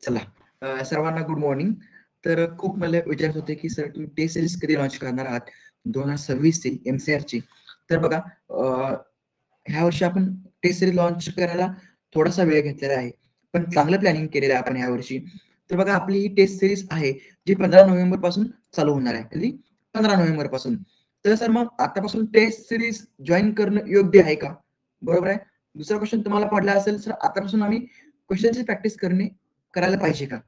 चला सर्वांना good morning. तर खूप मला विचारत होते, की सर तुम्ही टेस्ट सीरीज कधी लॉन्च करणार आहात? 2026 ची एम-सी-आरची. तर बघा ह्या वर्षी आपण टेस्ट सीरीज लॉन्च करायला थोडासा वेळ घेतलेला आहे. पण चांगलं प्लॅनिंग केलेलं आहे आपण यावर्षी. तर बघा आपली ही टेस्ट सीरीज आहे, जी 15 नोव्हेंबर पासून चालू होणार आहे. कधी? 15 नोव्हेंबर पासून. तर सर मग आतापासून टेस्ट सीरीज जॉइन करणं योग्य आहे का? बरोबर आहे. दुसरा क्वेशन तुम्हाला पडला असेल, सर आतापासून आम्ही क्वेशनची प्रॅक्टिस करायला पाहिजे का?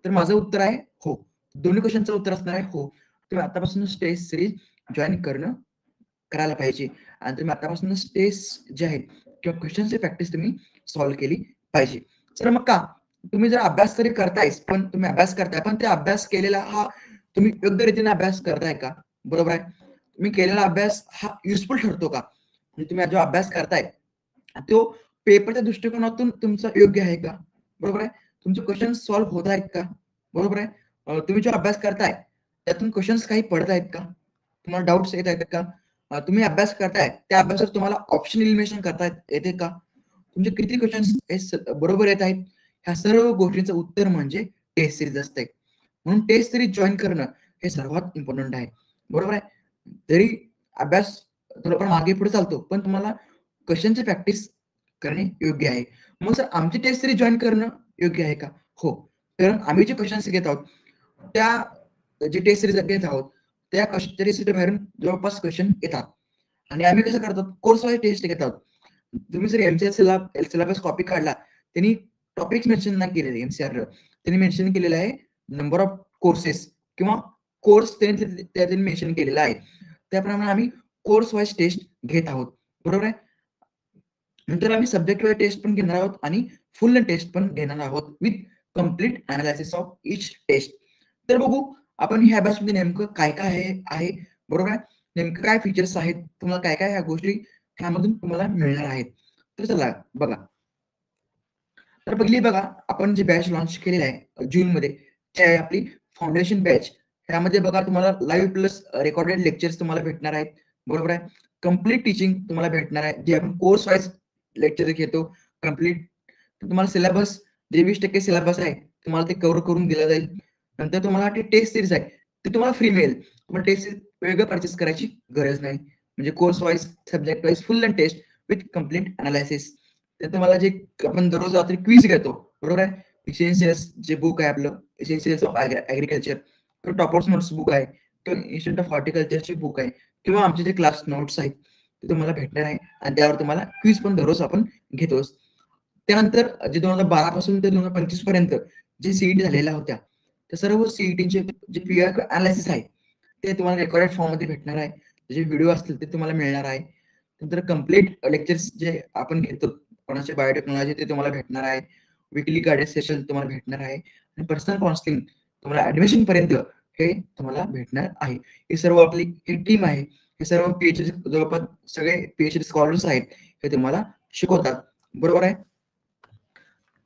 तर माझं उत्तर आहे हो. दोन्ही क्वेशनचं उत्तर असणार आहे हो. तुम्ही आतापासूनच टेस्ट सीरीज जॉइन करायला पाहिजे आणि तुम्ही आतापासूनच टेस्ट जे आहेत किंवा क्वेशनची प्रॅक्टिस तुम्ही सॉल्व्ह केली पाहिजे. तर मग का? तुम्ही जर अभ्यास तरी करतायच, पण तुम्ही अभ्यास करताय, पण ते अभ्यास केलेला हा तुम्ही योग्य रीतीने अभ्यास करताय का? बरोबर आहे. तुम्ही केलेला अभ्यास हा युजफुल ठरतो का? म्हणजे तुम्ही जो अभ्यास करताय, तो पेपरच्या दृष्टिकोनातून तुमचा योग्य आहे का? बरोबर आहे. तुमचे क्वेश्चन सॉल्व्ह होत आहेत का? बरोबर आहे. तुम्ही जो अभ्यास करताय, त्यातून क्वेशन्स काही पडत आहेत का? तुम्हाला डाउट्स येत आहेत का? तुम्ही अभ्यास करताय, त्या अभ्यासात तुम्हाला ऑप्शन एलिमिनेशन करता येते का? तुमचे किती क्वेशन्स बरोबर येत आहेत? ह्या सर्व गोष्टींचं उत्तर म्हणजे टेस्ट सीरीज असते. म्हणून टेस्ट सीरीज जॉइन करणं हे सर्वात इम्पॉर्टंट आहे. बरोबर आहे. जरी अभ्यास थोडाफार मागे पुढे चालतो, पण तुम्हाला क्वेशनची प्रॅक्टिस करणे योग्य आहे. मग सर आमची टेस्ट सीरीज जॉइन करणं योग्य आहे का? हो. कारण आम्ही जे क्वेशन्स घेत आहोत, त्या जे टेस्ट सीरीज घेत आहोत, त्या टेस्ट बाहेरून जवळपास क्वेशन येतात. आणि आम्ही कसं करतो, कोर्स वाईज टेस्ट घेत आहोत. तुम्ही जर एम-सी-आर सिलेबस कॉपी काढला, त्यांनी टॉपिक्स मेन्शन नाही केलेले एम-सी-आरवर. त्यांनी मेन्शन केलेलं आहे नंबर ऑफ कोर्सेस किंवा कोर्स त्यांनी मेन्शन केलेला आहे. त्याप्रमाणे आम्ही कोर्स वाईज टेस्ट घेत आहोत. बरोबर आहे. नंतर आम्ही सब्जेक्ट वाईज टेस्ट पण घेणार आहोत आणि फुल टेस्ट पण घेणार आहोत with complete analysis of each test. तर बघू आपण ह्या बॅचमध्ये नेमकं काय आहे बरोबर आहे. नेमकं काय फीचर्स आहेत, तुम्हाला काय ह्या गोष्टी ह्यामधून तुम्हाला मिळणार आहेत. तर चला बघा. तर पहिली बघा आपण जे बॅच लॉन्च केलेलं आहे जूनमध्ये, ते आहे आपली फाउंडेशन बॅच. त्यामध्ये बघा तुम्हाला लाईव्ह प्लस रेकॉर्डेड लेक्चर्स तुम्हाला भेटणार आहेत. बरोबर आहे. कंप्लीट टीचिंग तुम्हाला भेटणार आहे. जे आपण कोर्स वाईज लेक्चर घेतो कंप्लीट. तुम्हाला सिलेबस जे 20% सिलेबस आहे, तुम्हाला ते कव्हर करून दिलं जाईल. नंतर तुम्हाला ते टेस्ट सीरीज आहे, ते तुम्हाला फ्री मिळेल. तुम्हाला टेस्ट सीरीज वेगळं पर्चेस करायची गरज नाही. म्हणजे course wise, subject wise full test with complete analysis. ते तुम्हाला जे आपण दररोज रात्री क्विज घेतो, बरोबर आहे. एसेन्शियल्स जे बुक आहे आपलं, एसेन्शियल्स ऑफ ॲग्रीकल्चर, किंवा टॉपर्स नोट्स बुक आहे, किंवा इन्स्टिट्यूट ऑफ हॉर्टिकल्चरची बुक आहे, किंवा आमचे जे क्लास नोट्स आहेत ते तुम्हाला भेटणार आहे आणि त्यावर तुम्हाला क्विज पण दररोज आपण घेतोच. त्यानंतर जे 2012 पासून ते 2025 पर्यंत जे सीईटी झालेल्या होत्या, त्या सर्व सीईटीचे जे पीआर अनालिसिस आहे, ते तुम्हाला रेकॉर्डेड फॉर्ममध्ये भेटणार आहे. जे व्हिडिओ असतील ते तुम्हाला मिळणार आहे. नंतर कंप्लीट लेक्चर्स जे आपण घेतो कोणाचे बायोटेक्नॉलॉजी ते तुम्हाला भेटणार आहे. वीकली गाइडेड सेशन तुम्हाला भेटणार आहे आणि पर्सनल काउन्सिलिंग तुम्हाला ॲडमिशन पर्यंत हे तुम्हाला भेटणार आहे. हे सर्व आपली ही टीम आहे. हे सर्व पीएचडी जवळपास सगळे पीएचडी स्कॉलर्स आहेत. हे तुम्हाला शिकवतात. बरोबर आहे.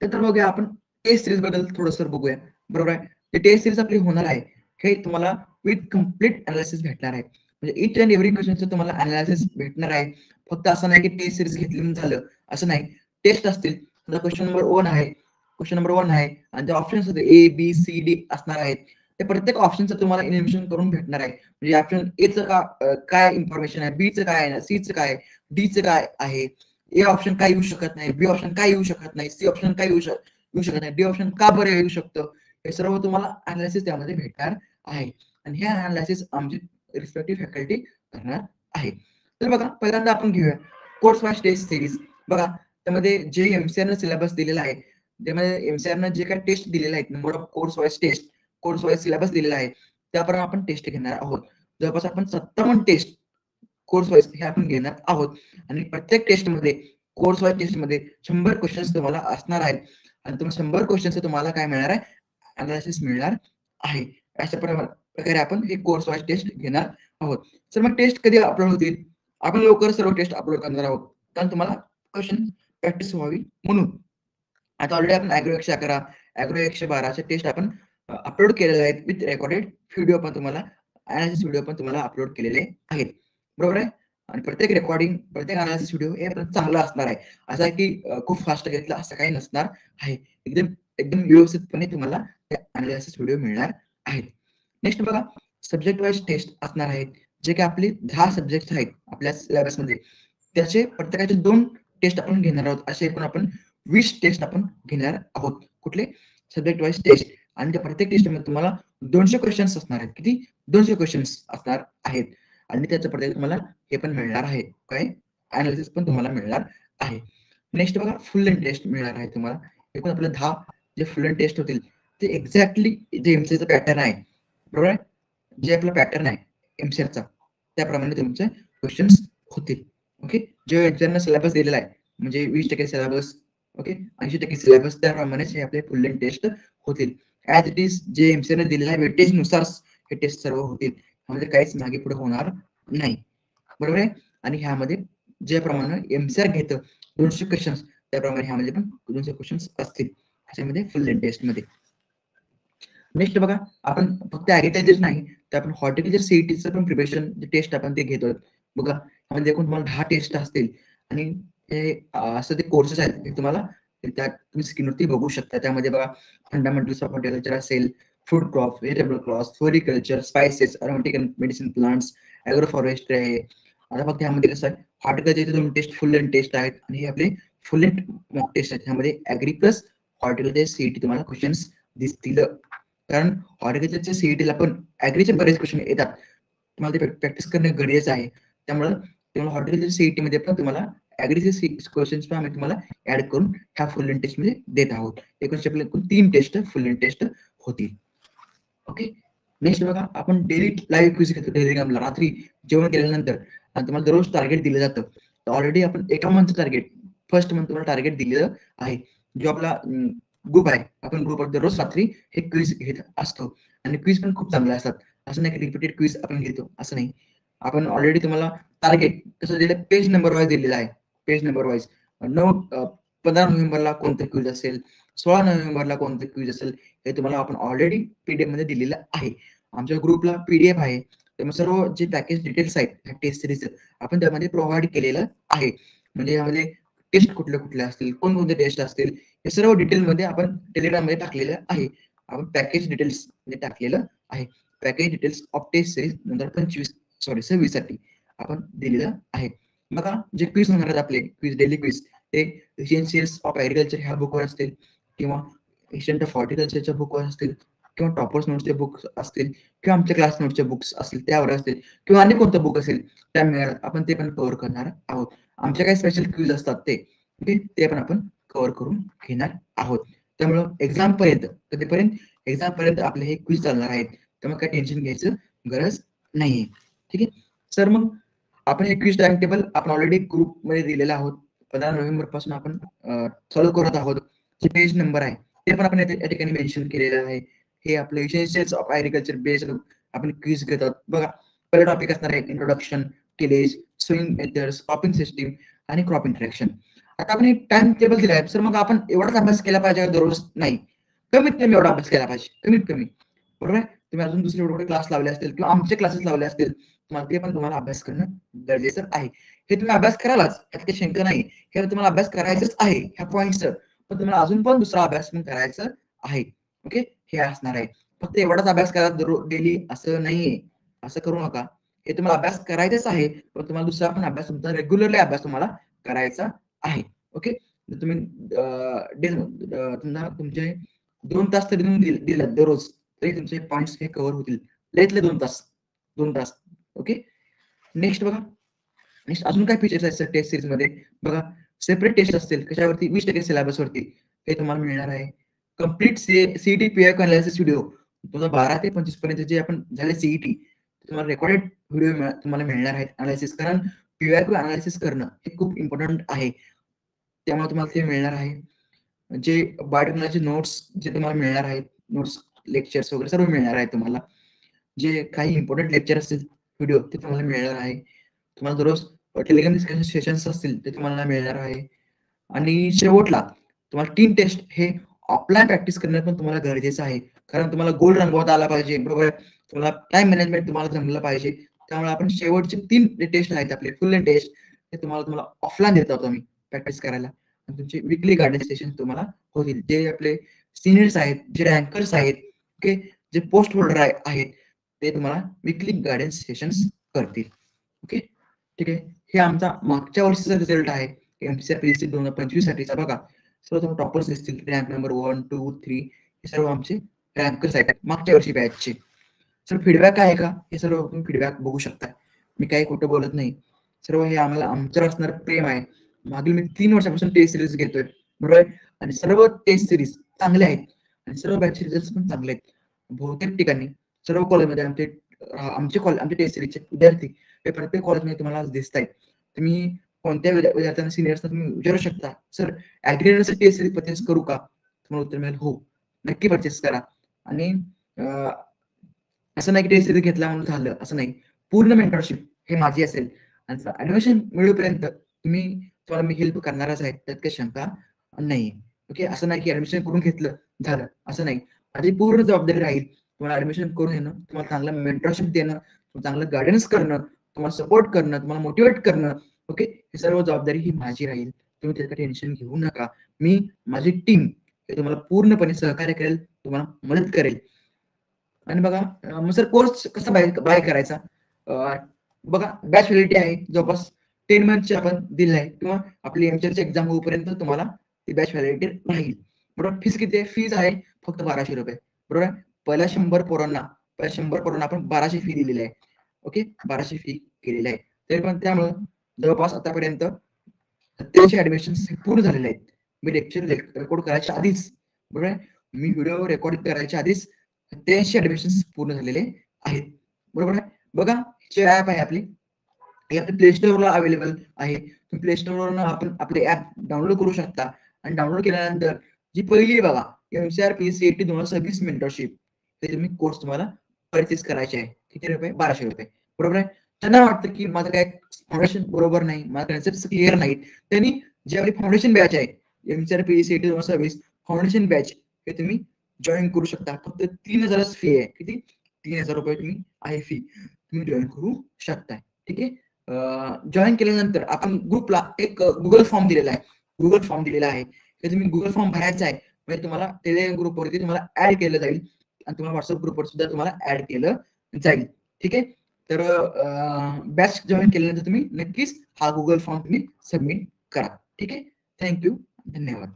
तर बघूया आपण टेस्ट सीरीज बद्दल थोडंसं बघूया. बरोबर आहे. ते टेस्ट सीरीज आपली होणार आहे. हे तुम्हाला विथ कंप्लीट अनालिसिस भेटणार आहे. म्हणजे इच अँड एव्हरी क्वेशनचं तुम्हाला अनालिसिस भेटणार आहे. फक्त असं नाही की टेस्ट सीरीज घेतली म्हणून झालं, असं नाही. टेस्ट असतील. क्वेश्चन नंबर 1 आहे. क्वेश्चन नंबर 1 आहे आणि ते ऑप्शन्स ए, बी, सी, डी असणार आहेत. ते प्रत्येक ऑप्शनचं तुम्हाला इन्फॉर्मेशन करून भेटणार आहे. म्हणजे ऑप्शन एचं काय इन्फॉर्मेशन आहे, बीचं काय आहे, सीचं काय आहे, डीचं काय आहे. ए ऑप्शन काय येऊ शकत नाही, बी ऑप्शन काय येऊ शकत नाही, सी ऑप्शन काय येऊ शकत नाही, डी ऑप्शन का बरं येऊ शकतं, हे सर्व तुम्हाला अनालिसिस त्यामध्ये भेटणार आहे. आणि हे अनालिसिस आमची रिस्पेक्टिव्ह फॅकल्टी करणार आहे. तर बघा पहिल्यांदा आपण घेऊया कोर्स वाईज टेस्ट सिरीज. बघा त्यामध्ये जे एमसीआरनं सिलेबस दिलेला आहे, त्यामध्ये एमसीआरनं जे काही टेस्ट दिलेले आहेत, number of course wise test, course wise syllabus दिलेला आहे, त्याप्रमाणे आपण टेस्ट घेणार आहोत. जवळपास आपण 57 टेस्ट कोर्स वाईज हे आपण घेणार आहोत. आणि प्रत्येक टेस्टमध्ये कोर्स वाईज टेस्टमध्ये 100 क्वेश्चन्स तुम्हाला असणार आहेत आणि तुम्हाला 100 क्वेश्चनचं तुम्हाला काय मिळणार आहे, अनालिसिस मिळणार आहे. अशा प्रकारे आपण हे कोर्स वाईज टेस्ट घेणार आहोत. तर मग टेस्ट कधी अपलोड होतील? आपण लवकर सर्व टेस्ट अपलोड करणार आहोत, कारण तुम्हाला क्वेश्चन प्रॅक्टिस व्हावी म्हणून. आता ऑलरेडी आपण ॲग्रो 111, ॲग्रो 112 टेस्ट आपण अपलोड केलेले आहेत विथ रेकॉर्डेड व्हिडिओ पण तुम्हाला, अनालिसिस व्हिडिओ पण तुम्हाला अपलोड केलेले आहेत. बरोबर आहे. आणि प्रत्येक रेकॉर्डिंग, प्रत्येक अनालिसिस व्हिडिओ हे चांगला असणार आहे. असं आहे की खूप फास्ट घेतलं असं काही नसणार आहे. एकदम एकदम व्यवस्थितपणे तुम्हाला त्या अनालिसिस व्हिडिओ मिळणार आहेत. नेक्स्ट बघा, सब्जेक्ट वाईज टेस्ट असणार आहेत, जे की आपले 10 सब्जेक्ट आहेत आपल्या सिलेबसमध्ये. त्याचे प्रत्येकाचे 2 टेस्ट आपण घेणार आहोत. असे एकूण आपण 20 टेस्ट आपण घेणार आहोत. कुठले? Subject wise test. आणि त्या प्रत्येक टेस्टमध्ये तुम्हाला 200 क्वेश्चन्स असणार आहेत. किती? 200 क्वेश्चन्स असणार आहेत. आणि त्याचं प्रत्येक तुम्हाला हे पण मिळणार आहे. काय? अनालिसिस पण तुम्हाला मिळणार आहे. नेक्स्ट बघा, फुल लेंथ टेस्ट मिळणार आहे तुम्हाला. एकूण आपले 10 जे फुल लेंथ टेस्ट होतील ते एक्झॅक्टली जे एमसीचा पॅटर्न आहे, बरोबर आहे? जे आपला पॅटर्न आहे एमसीआरचा, त्याप्रमाणे तुमचे क्वेश्चन्स होतील. ओके, जे एमसीआरनं सिलेबस दिलेला आहे, म्हणजे 20% सिलेबस, ओके, 80% सिलेबस, त्याप्रमाणेच हे आपले फुल लेंथ टेस्ट होतील. ऍज इट इज जे एमसीआरने दिलेल्या आहे वेटेज नुसार हे टेस्ट सर्व होतील. ह्यामध्ये काहीच मागे पुढे होणार नाही, बरोबर आहे? आणि ह्यामध्ये ज्याप्रमाणे एमसीआर घेतं 200 क्वेश्चन्स, त्याप्रमाणे ह्यामध्ये पण 200 क्वेश्चन्स असतील ह्याच्यामध्ये फुल लेंथ टेस्टमध्ये. नेक्स्ट बघा, आपण फक्त ऍग्रिकल्चर नाही तर आपण हॉर्टिकल्चर सीईटीचं पण प्रिपरेशन टेस्ट आपण ते घेतोय. बघा, त्यामध्ये एकूण तुम्हाला 10 टेस्ट असतील आणि हे असं ते कोर्सेस आहेत ते तुम्हाला त्यात तुम्ही स्क्रीनवरती बघू शकता. त्यामध्ये बघा, फंडामेंटल्स ऑफ हॉर्टिकल्चर असेल, food crop, vegetable crop, floriculture, spices, aromatic medicine plants, agro forestry आहे. आता फक्त ह्यामध्ये कसं आहे, हॉर्टिकल्चरचे 2 टेस्ट फुल लेंथ टेस्ट आहेत आणि हे आपले फुल लेंथ मॉक टेस्ट आहेत. ह्यामध्ये ऍग्री प्लस हॉर्टिकल्चर सीईटी तुम्हाला क्वेश्चन्स दिसतील. कारण हॉर्टिकल्चरच्या सीईटीला पण ऍग्रीचे बरेच क्वेश्चन येतात. तुम्हाला ते प्रॅक्टिस करणे गरजेचं आहे. त्यामुळे तुम्हाला हॉर्टिकल्चर सीईटी मध्ये पण तुम्हाला ऍग्रीचे क्वेश्चन्स पण आम्ही तुम्हाला ऍड करून ह्या फुल लेंथ टेस्ट मध्ये देत आहोत. एकूण आपले 3 टेस्ट फुल लेंथ टेस्ट होतील. ओके, नेक्स्ट बघा, आपण डेली लाईव्ह क्विज घेतो टेलिग्रामला रात्री जेवण केल्यानंतर. आणि तुम्हाला दररोज टार्गेट दिलं जातं. तर ऑलरेडी आपण एका मंथचं टार्गेट, फर्स्ट मंथ तुम्हाला टार्गेट दिलेलं आहे. जो आपला ग्रुप आहे, आपण ग्रुपवर दररोज रात्री हे क्विज घेत असतो. आणि क्विज पण खूप चांगले असतात. असं नाही की रिपीटेड क्विज आपण घेतो, असं नाही. आपण ऑलरेडी तुम्हाला टार्गेट कसं दिलं, पेज नंबर वाईज दिलेला आहे. पेज नंबर वाईज 15 नोव्हेंबरला कोणतं क्विज असेल, 16 नोव्हेंबरला कोणतं क्विज असेल, हे तुम्हाला आपण ऑलरेडी पीडीएफ मध्ये दिलेलं आहे. आमच्या ग्रुपला पीडीएफ आहे. त्यामुळे सर्व जे पॅकेज डिटेल्स आहेत टेस्ट सिरीज आपण त्यामध्ये प्रोव्हाइड केलेलं आहे. म्हणजे यामध्ये टेस्ट कुठले कुठले असतील, कोणकोणते टेस्ट असतील, हे सर्व डिटेलमध्ये आपण टेलिग्राम मध्ये टाकलेलं आहे. आपण पॅकेज डिटेल्स मध्ये टाकलेलं आहे. Package details of test series 2026 साठी आपण दिलेलं आहे. बघा, जे क्विज होणार आहेत आपले क्विज, डेली क्विज, ते एसेन्शियल्स ऑफ ऍग्रिकल्चर ह्या बुकवर असतील, किंवा एशियंट ऑफ हॉर्टिकल्चरच्या बुकवर असतील, किंवा टॉपर्स नोट्सचे बुक्स असतील, किंवा आमच्या क्लास नोट्सचे बुक्स असतील त्यावर असतील, किंवा आणि कोणतं बुक असेल त्या मिळेल, आपण ते पण कव्हर करणार आहोत. आमच्या काही स्पेशल क्विज असतात ते पण आपण कव्हर करून घेणार आहोत. त्यामुळं एक्झाम पर्यंत, कधीपर्यंत, एक्झाम पर्यंत आपले हे क्विज चालणार आहेत. त्यामुळे काही टेन्शन घ्यायचं गरज नाहीये. ठीक आहे सर, मग आपण हे क्विज टाइम टेबल आपण ऑलरेडी ग्रुप मध्ये दिलेला आहोत. 15 नोव्हेंबर पासून आपण चालू करत आहोत. जे पेज नंबर आहे ते पण आपण या ठिकाणी मेन्शन केलेलं आहे. हे आपले एसेन्शियल्स ऑफ ऍग्रिकल्चर बेस्ड आपण क्विज घेतात. बघा, पहिला टॉपिक असणार आहे introduction, tillage, swing methods, cropping system आणि क्रॉप इंटरॅक्शन. आता आपण एक टाइम टेबल दिला आहे, सर मग आपण एवढाच अभ्यास केला पाहिजे दररोज? नाही, कमीत कमी एवढा अभ्यास केला पाहिजे, कमीत कमी, बरोबर आहे? तुम्ही अजून दुसरे एवढे क्लास लावले असतील किंवा आमचे क्लासेस लावले असतील, तुम्हाला ते पण तुम्हाला अभ्यास करणं गरजेचं आहे. हे तुम्ही अभ्यास करालाच, यात काही शंका नाही. हे तुम्हाला अभ्यास करायचंच आहे ह्या पॉईंटचं, पण तुम्हाला अजून पण दुसरा अभ्यास पण करायचं आहे. ओके, हे असणार आहे. फक्त एवढाच अभ्यास करा डेली असं नाहीये, असं करू नका. हे तुम्हाला अभ्यास करायचंच आहे, पण तुम्हाला दुसरा पण अभ्यास, तुमचा रेग्युलरली अभ्यास तुम्हाला करायचा आहे. ओके, तुम्ही तुमचे 2 तास तरी तुम्ही दिले दररोज, तरी तुमचे पॉईंट्स हे कव्हर होतील. लयतले 2 तास, 2 तास. ओके, नेक्स्ट बघा, नेक्स्ट अजून काय फीचर्स आहेत टेस्ट सिरीज मध्ये? बघा, सेपरेट टेस्ट असतील कशावरती, 20% सिलेबस वरती, हे तुम्हाला मिळणार आहे. कम्प्लीट सीईटी पीआयक्यू अनालिसिस व्हिडिओ 2012 ते 25 पर्यंत जे आपण झाले सीईटी, तुम्हाला रेकॉर्डेड व्हिडिओ तुम्हाला मिळणार आहेत अनालिसिस. कारण पीआयक्यू अनालिसिस करणं हे खूप इम्पॉर्टंट आहे. त्यामुळे तुम्हाला ते मिळणार आहे. जे बायोटेक्नॉलॉजी नोट्स जे तुम्हाला मिळणार आहेत, नोट्स, लेक्चर्स वगैरे सर्व मिळणार आहे तुम्हाला. जे काही इम्पॉर्टंट लेक्चर असतील, व्हिडिओ, ते तुम्हाला मिळणार आहे. तुम्हाला दररोज टेलिग्राम डिस्कशन सेशन्स असतील ते तुम्हाला मिळणार आहे. आणि शेवटला तुम्हाला 3 टेस्ट हे ऑफलाईन प्रॅक्टिस करणं पण तुम्हाला गरजेचं आहे. कारण तुम्हाला गोल रंगवता आला पाहिजे, बरोबर? तुम्हाला टाइम मॅनेजमेंट तुम्हाला जमलं पाहिजे. त्यामुळे आपण शेवटचे 3 टेस्ट आहेत आपले फुल लेंथ टेस्ट, ते तुम्हाला ऑफलाईन देत आहोत आम्ही प्रॅक्टिस करायला. तुमचे वीकली गार्डन सेशन तुम्हाला होतील, जे आपले सिनियर्स आहेत, जे रँकर्स आहेत, ओके, जे पोस्ट होल्डर आहेत, ते तुम्हाला विकली गायडन्स सेशन्स करतील. ओके, ठीक आहे. हे आमचा मागच्या वर्षीचा रिझल्ट आहे MCRPC 2025 साठीचा. बघा, सर्व तुम्हाला टॉपर्स दिसतील, रँक नंबर 1, 2, 3 हे सर्व आमचे रँकर्स आहेत मागच्या वर्षी बॅचचे. सर फीडबॅक आहे का? हे सर्व तुम्ही फीडबॅक बघू शकता. मी काही खोटं बोलत नाही. सर्व हे आम्हाला आमच्यावर असणारं प्रेम आहे. मागील मी 3 वर्षापासून टेस्ट सिरीज घेतोय, बरोबर आहे. आणि सर्व टेस्ट सिरीज चांगले आहेत आणि सर्व बॅच रिझल्ट पण चांगले आहेत. बहुतेक ठिकाणी सर्व कॉलेजमध्ये आमचे टेस्ट सिरीजचे विद्यार्थी हे प्रत्येक कॉलेजमध्ये तुम्हाला आज दिसत आहेत. तुम्ही कोणत्या विद्यार्थ्यांना सिनियर्सना तुम्ही विचारू शकता, सर ऍग्रीगेटरचं टेस्ट सिरीज परचेस करू का? तुम्हाला उत्तर मिळेल, हो, नक्की परचेस करा. आणि असं नाही की टेस्ट सिरीज घेतला म्हणून झालं, असं नाही. पूर्ण मेंटरशिप हे माझी असेल आणि ऍडमिशन मिळेपर्यंत तुम्हाला मी हेल्प करणारच आहे, त्यात काही शंका नाही. ओके, असं नाही की ऍडमिशन करून घेतलं झालं, असं नाही. माझी पूर्ण जबाबदारी राहील तुम्हाला ऍडमिशन करून येणं, तुम्हाला चांगलं मेंटरशिप देणं, चांगलं गायडन्स करणं, तुम्हाला सपोर्ट करणं, तुम्हाला मोटिवेट करणं. ओके, ही सर्व जबाबदारी ही माझी राहील. तुम्ही त्याचं टेन्शन घेऊ नका. मी, माझी टीम हे तुम्हाला पूर्णपणे सहकार्य करेल, तुम्हाला मदत करेल. आणि बघा, मग सर कोर्स कसा बाय करायचा? बघा, बॅच व्हॅलिडिटी आहे जवळपास 10 मंथची आपण दिली आहे, किंवा आपली एमसीआरची एक्झाम होईपर्यंत तुम्हाला ती बॅच व्हॅलिडिटी राहील. बरोबर. फीस किती आहे? फीज आहे फक्त 1200 रुपये. बरोबर आहे. पहिल्या 100 पोरांना आपण 1200 फी दिलेली आहे. ओके, 1200 फी केलेली आहे. तरी पण त्यामुळे जवळपास आतापर्यंत 87 ऍडमिशन पूर्ण झालेले आहेत. मी लेक्चर रेकॉर्ड करायच्या आधीच, बरोबर आहे, मी व्हिडिओ रेकॉर्ड करायच्या आधीच 87 ऍडमिशन पूर्ण झालेले आहेत. बरोबर आहे. बघा, जे ऍप आहे आपली, हे आपल्या प्ले स्टोअरला अवेलेबल आहे. तुम्ही प्ले स्टोअरवरून आपण आपले ऍप डाउनलोड करू शकता आणि डाउनलोड केल्यानंतर जी पहिली बघा MCRPC 2026 मेंटरशिप, ते तुम्ही कोर्स तुम्हाला परचेस करायचे आहे. किती रुपये? 1200 रुपये. बरोबर आहे. त्यांना वाटतं की माझं काय फाउंडेशन बरोबर नाही, माझा कन्सेप्ट क्लिअर नाही, त्यांनी जी आपली फाउंडेशन बॅच आहे MCRPC 2026 फाउंडेशन बॅच, हे तुम्ही जॉईन करू शकता. फक्त 3000च फी आहे. किती? 3000 रुपये तुम्ही आहे फी, तुम्ही जॉईन करू शकताय. ठीक आहे. जॉईन केल्यानंतर आपण ग्रुपला एक गुगल फॉर्म दिलेला आहे. हे तुम्ही गुगल फॉर्म भरायचा आहे. म्हणजे तुम्हाला टेलिग्राम ग्रुपवरती तुम्हाला ऍड केलं जाईल आणि तुम्हाला व्हॉट्सअप ग्रुपवर सुद्धा तुम्हाला ऍड केलं जाईल. ठीक आहे. तर बॅच जॉईन केल्यानंतर तुम्ही नक्कीच हा गुगल फॉर्म तुम्ही सबमिट करा. ठीक आहे. थँक्यू. धन्यवाद.